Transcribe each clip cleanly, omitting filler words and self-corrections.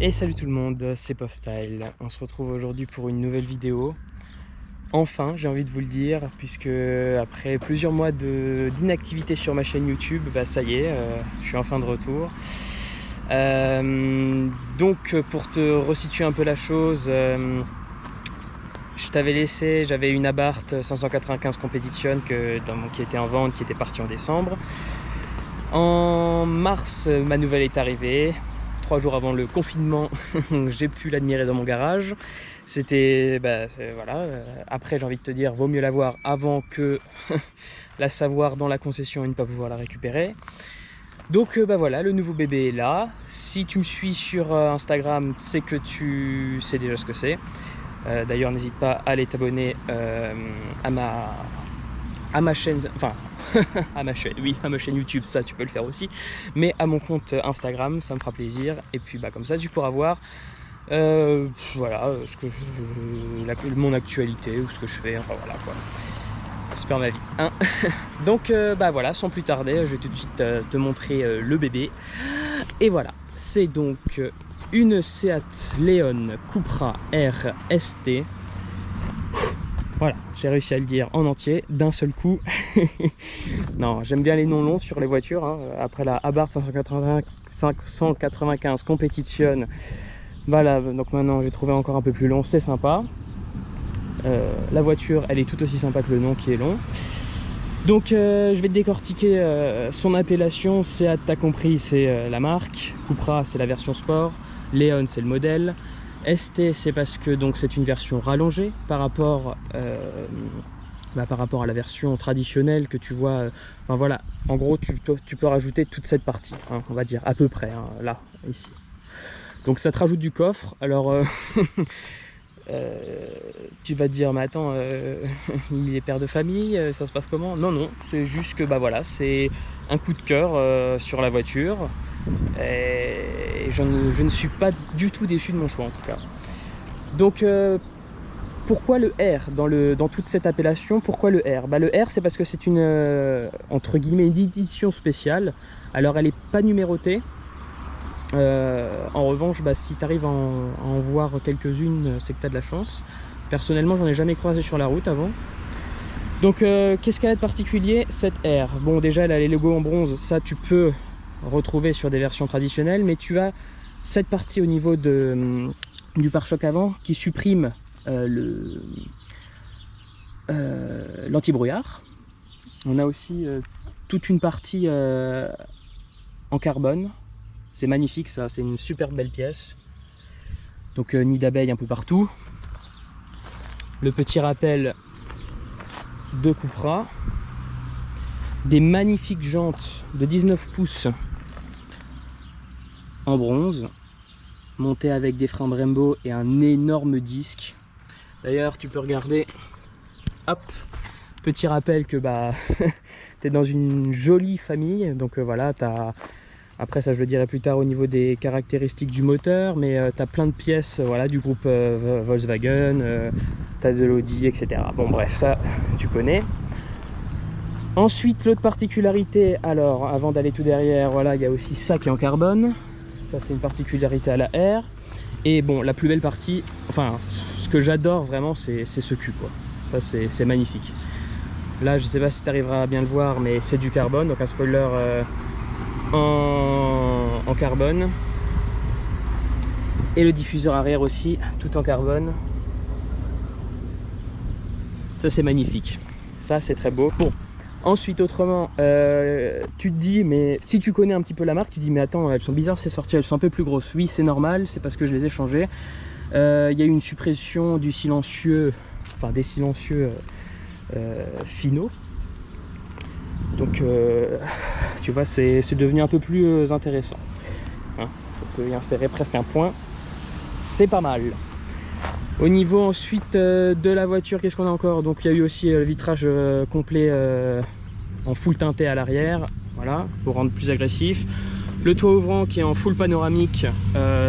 Et salut tout le monde, c'est PofStyle. On se retrouve aujourd'hui pour une nouvelle vidéo. Enfin, j'ai envie de vous le dire, puisque après plusieurs mois d'inactivité sur ma chaîne YouTube, bah ça y est, je suis enfin de retour. Donc pour te resituer un peu la chose, je t'avais laissé, j'avais une Abarth 595 Competition qui était en vente, qui était partie en décembre. En mars, ma nouvelle est arrivée. 3 jours avant le confinement, j'ai pu l'admirer dans mon garage. C'était, voilà. Après, j'ai envie de te dire, vaut mieux l'avoir avant que la savoir dans la concession et ne pas pouvoir la récupérer. Donc, voilà, le nouveau bébé est là. Si tu me suis sur Instagram, c'est que tu sais déjà ce que c'est. D'ailleurs, n'hésite pas à aller t'abonner à ma chaîne, enfin à ma chaîne YouTube, ça tu peux le faire aussi, mais à mon compte Instagram, ça me fera plaisir. Et puis comme ça tu pourras voir voilà mon actualité ou ce que je fais, enfin voilà quoi, super ma vie hein. Donc voilà, sans plus tarder, je vais tout de suite te montrer le bébé. Et voilà, c'est donc une Seat Leon Cupra R ST. Voilà, j'ai réussi à le dire en entier d'un seul coup. Non, j'aime bien les noms longs sur les voitures, hein. Après la Abarth 595 Competition, voilà, donc maintenant j'ai trouvé encore un peu plus long, c'est sympa. La voiture, elle est tout aussi sympa que le nom qui est long. Donc je vais te décortiquer son appellation. Seat, t'as compris, c'est la marque. Cupra, c'est la version sport. Leon, c'est le modèle. ST, c'est parce que donc c'est une version rallongée par rapport à la version traditionnelle que tu vois. Enfin voilà, en gros tu peux rajouter toute cette partie, hein, on va dire à peu près, hein, là, ici. Donc ça te rajoute du coffre. Alors tu vas te dire, mais attends, il est père de famille, ça se passe comment? Non, non, c'est juste que voilà, c'est un coup de cœur sur la voiture. Et je ne suis pas du tout déçu de mon choix en tout cas. Donc pourquoi le R dans toute cette appellation? Pourquoi le R? Le R, c'est parce que c'est une entre guillemets une édition spéciale. Alors elle n'est pas numérotée. En revanche, si tu arrives à en voir quelques-unes, c'est que tu as de la chance. Personnellement, j'en ai jamais croisé sur la route avant. Donc qu'est-ce qu'elle a de particulier cette R? Bon, déjà elle a les logos en bronze, ça tu peux retrouver sur des versions traditionnelles, mais tu as cette partie au niveau du pare-choc avant qui supprime l'anti-brouillard. On a aussi toute une partie en carbone. C'est magnifique, ça, c'est une super belle pièce. Donc nid d'abeille un peu partout. Le petit rappel de Cupra. Des magnifiques jantes de 19 pouces en bronze, montées avec des freins Brembo et un énorme disque. D'ailleurs, tu peux regarder, hop, petit rappel que tu es dans une jolie famille. Donc voilà, après ça je le dirai plus tard au niveau des caractéristiques du moteur, mais tu as plein de pièces voilà, du groupe Volkswagen, tu as de l'Audi, etc. Bon bref, ça tu connais. Ensuite, l'autre particularité, alors avant d'aller tout derrière, voilà, il y a aussi ça qui est en carbone. Ça, c'est une particularité à la R. Et bon, la plus belle partie, enfin, ce que j'adore vraiment, c'est ce cul, quoi. Ça, c'est magnifique. Là, je sais pas si tu arriveras à bien le voir, mais c'est du carbone, donc un spoiler en carbone. Et le diffuseur arrière aussi, tout en carbone. Ça, c'est magnifique. Ça, c'est très beau. Bon. Ensuite, autrement, tu te dis, mais si tu connais un petit peu la marque, tu te dis, mais attends, elles sont bizarres ces sorties, elles sont un peu plus grosses. Oui, c'est normal, c'est parce que je les ai changées. Il y a eu une suppression du silencieux, enfin des silencieux finaux. Donc, tu vois, c'est devenu un peu plus intéressant. Hein, on peut y insérer presque un point. C'est pas mal. Au niveau ensuite de la voiture, qu'est-ce qu'on a encore? Donc il y a eu aussi le vitrage complet en full teinté à l'arrière, voilà, pour rendre plus agressif. Le toit ouvrant qui est en full panoramique,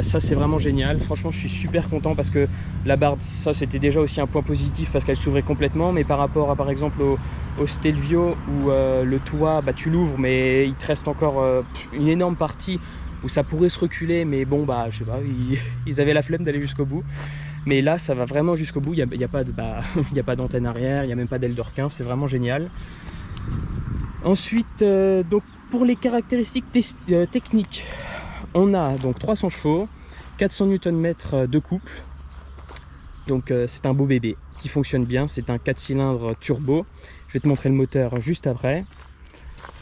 ça c'est vraiment génial. Franchement, je suis super content parce que la Abarth, ça c'était déjà aussi un point positif parce qu'elle s'ouvrait complètement, mais par rapport à par exemple au Stelvio où le toit, tu l'ouvres mais il te reste encore une énorme partie où ça pourrait se reculer, mais bon, bah, je sais pas, ils avaient la flemme d'aller jusqu'au bout. Mais là, ça va vraiment jusqu'au bout. Il y a pas d'antenne arrière, il n'y a même pas d'aile de requin, c'est vraiment génial. Ensuite, donc pour les caractéristiques techniques, on a donc 300 chevaux, 400 Nm de couple. Donc c'est un beau bébé qui fonctionne bien, c'est un 4 cylindres turbo. Je vais te montrer le moteur juste après.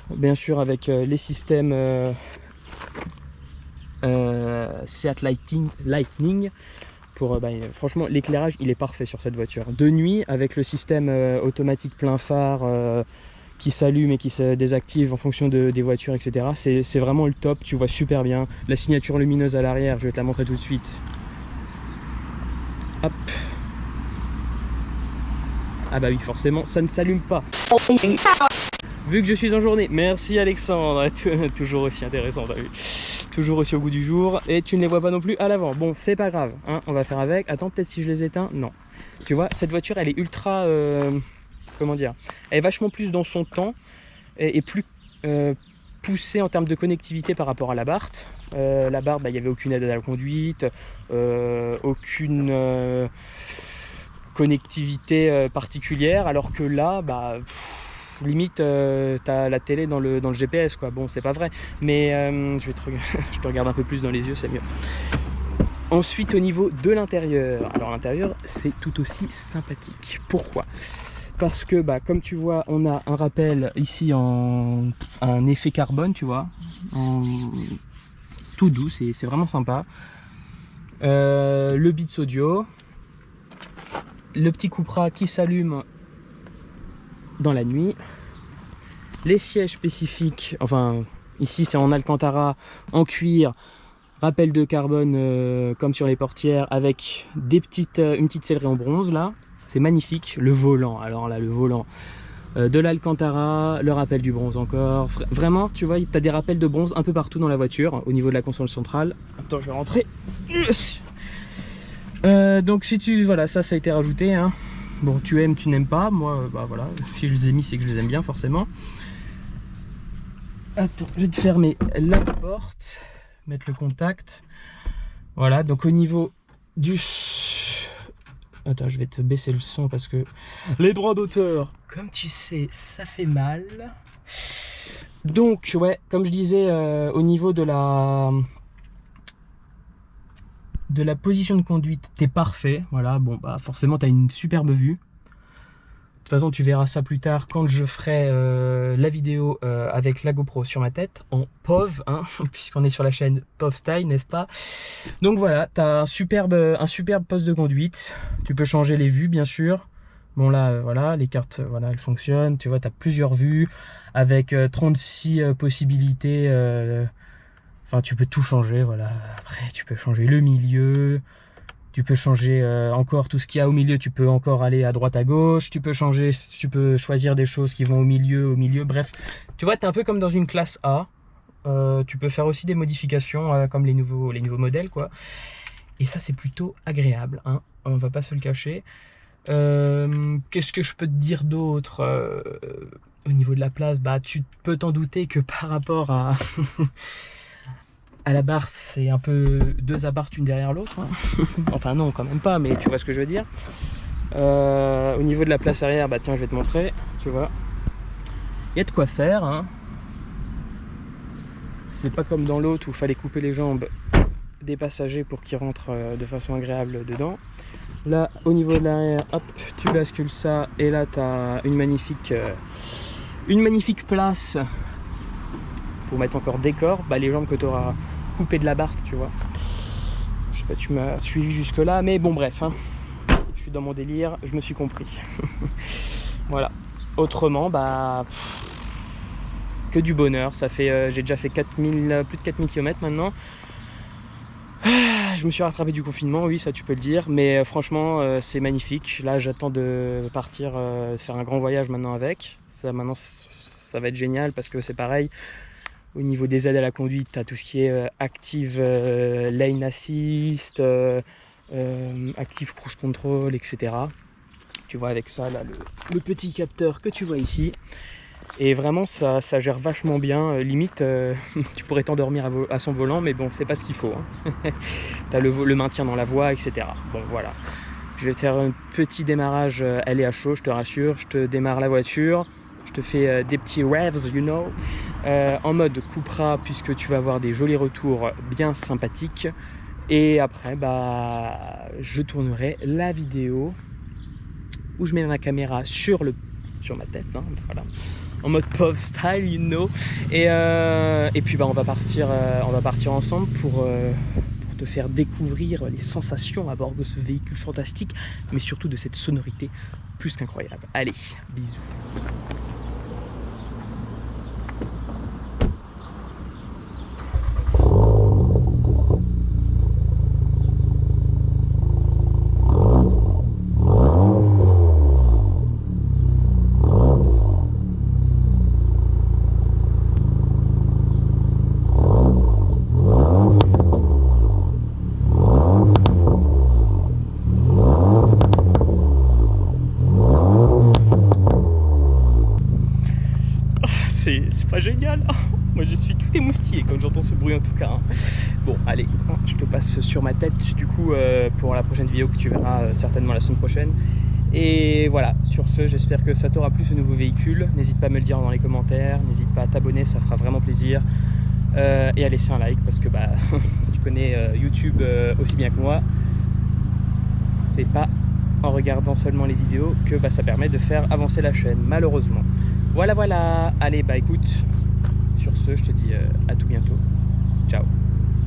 Bien sûr avec les systèmes Seat Lightning. Pour, franchement, l'éclairage il est parfait sur cette voiture. De nuit, avec le système automatique plein phare qui s'allume et qui se désactive en fonction des voitures, etc. C'est vraiment le top, tu vois super bien. La signature lumineuse à l'arrière, je vais te la montrer tout de suite. Hop. Ah bah oui, forcément, ça ne s'allume pas. Vu que je suis en journée, merci Alexandre, toujours aussi intéressant, t'as vu, toujours aussi au goût du jour, et tu ne les vois pas non plus à l'avant. Bon, c'est pas grave, hein, on va faire avec. Attends, peut-être si je les éteins, non. Tu vois, cette voiture, elle est ultra, comment dire, elle est vachement plus dans son temps, et plus poussée en termes de connectivité par rapport à l'Abarth. L'Abarth, il n'y avait aucune aide à la conduite, aucune connectivité particulière, alors que là, limite t'as la télé dans le GPS quoi. Bon, c'est pas vrai, mais je te regarde un peu plus dans les yeux, c'est mieux. Ensuite, au niveau de l'intérieur, alors l'intérieur c'est tout aussi sympathique. Pourquoi? Parce que comme tu vois, on a un rappel ici en un effet carbone, tu vois, tout doux, c'est vraiment sympa. Le Beats audio, le petit Cupra qui s'allume dans la nuit, les sièges spécifiques, enfin ici c'est en Alcantara, en cuir, rappel de carbone comme sur les portières, avec une petite sellerie en bronze là, c'est magnifique. Le volant, alors là le volant de l'Alcantara, le rappel du bronze encore, vraiment tu vois, tu as des rappels de bronze un peu partout dans la voiture, au niveau de la console centrale. Attends, je vais rentrer. Donc si tu, voilà, ça a été rajouté, hein. Bon, tu aimes, tu n'aimes pas, moi, voilà, si je les ai mis, c'est que je les aime bien, forcément. Attends, je vais te fermer la porte, mettre le contact. Voilà, donc au niveau du... Attends, je vais te baisser le son parce que les droits d'auteur, comme tu sais, ça fait mal. Donc, ouais, comme je disais, au niveau de la position de conduite, t'es parfait. Voilà, bon, forcément, t'as une superbe vue. De toute façon, tu verras ça plus tard quand je ferai la vidéo avec la GoPro sur ma tête, en POV, hein, puisqu'on est sur la chaîne POV Style, n'est-ce pas? Donc voilà, tu as un superbe poste de conduite. Tu peux changer les vues, bien sûr. Bon là, voilà, les cartes, voilà, elles fonctionnent. Tu vois, tu as plusieurs vues avec 36 possibilités. Enfin, tu peux tout changer, voilà. Après, tu peux changer le milieu. Tu peux changer encore tout ce qu'il y a au milieu, tu peux encore aller à droite à gauche, tu peux choisir des choses qui vont au milieu, bref. Tu vois, tu es un peu comme dans une classe A. Tu peux faire aussi des modifications comme les nouveaux modèles, quoi. Et ça, c'est plutôt agréable, hein. On va pas se le cacher. Qu'est-ce que je peux te dire d'autre au niveau de la place? Tu peux t'en douter que par rapport à... à l'Abarth, c'est un peu deux Abarth une derrière l'autre, hein. Enfin non, quand même pas, mais tu vois ce que je veux dire. Au niveau de la place arrière, tiens, je vais te montrer, tu vois. Il y a de quoi faire, hein. C'est pas comme dans l'autre où il fallait couper les jambes des passagers pour qu'ils rentrent de façon agréable dedans. Là, au niveau de l'arrière, hop, tu bascules ça, et là, tu as une magnifique place pour mettre encore décor, les jambes que tu auras coupées de l'Abarth, tu vois. Je sais pas, tu m'as suivi jusque là, mais bon, bref, hein. Je suis dans mon délire, je me suis compris. Voilà. Autrement, que du bonheur. Ça fait, j'ai déjà fait plus de 4000 km maintenant. Je me suis rattrapé du confinement, oui, ça tu peux le dire, mais franchement c'est magnifique. Là j'attends de partir faire un grand voyage maintenant avec ça. Maintenant ça va être génial parce que c'est pareil. Au niveau des aides à la conduite, tu as tout ce qui est Active Lane Assist, Active Cruise Control, etc. Tu vois avec ça là le petit capteur que tu vois ici. Et vraiment ça gère vachement bien, limite tu pourrais t'endormir à son volant, mais bon c'est pas ce qu'il faut, hein. T'as le maintien dans la voie, etc. Bon voilà, je vais te faire un petit démarrage, elle est à chaud, je te rassure, je te démarre la voiture, je te fais des petits revs, you know, en mode Cupra, puisque tu vas avoir des jolis retours bien sympathiques. Et après bah je tournerai la vidéo où je mets ma caméra sur ma tête, hein, voilà, en mode POV style, you know. Et puis bah on va partir ensemble pour te faire découvrir les sensations à bord de ce véhicule fantastique, mais surtout de cette sonorité plus qu'incroyable. Allez, bisous. C'est pas génial. Moi je suis tout émoustillé quand j'entends ce bruit en tout cas, hein. Bon allez, je te passe sur ma tête du coup pour la prochaine vidéo que tu verras certainement la semaine prochaine. Et voilà, sur ce, j'espère que ça t'aura plu ce nouveau véhicule. N'hésite pas à me le dire dans les commentaires, n'hésite pas à t'abonner, ça fera vraiment plaisir. Et à laisser un like parce que bah tu connais YouTube aussi bien que moi. C'est pas en regardant seulement les vidéos que bah, ça permet de faire avancer la chaîne, malheureusement. Voilà, allez, bah écoute, sur ce, je te dis à tout bientôt. Ciao.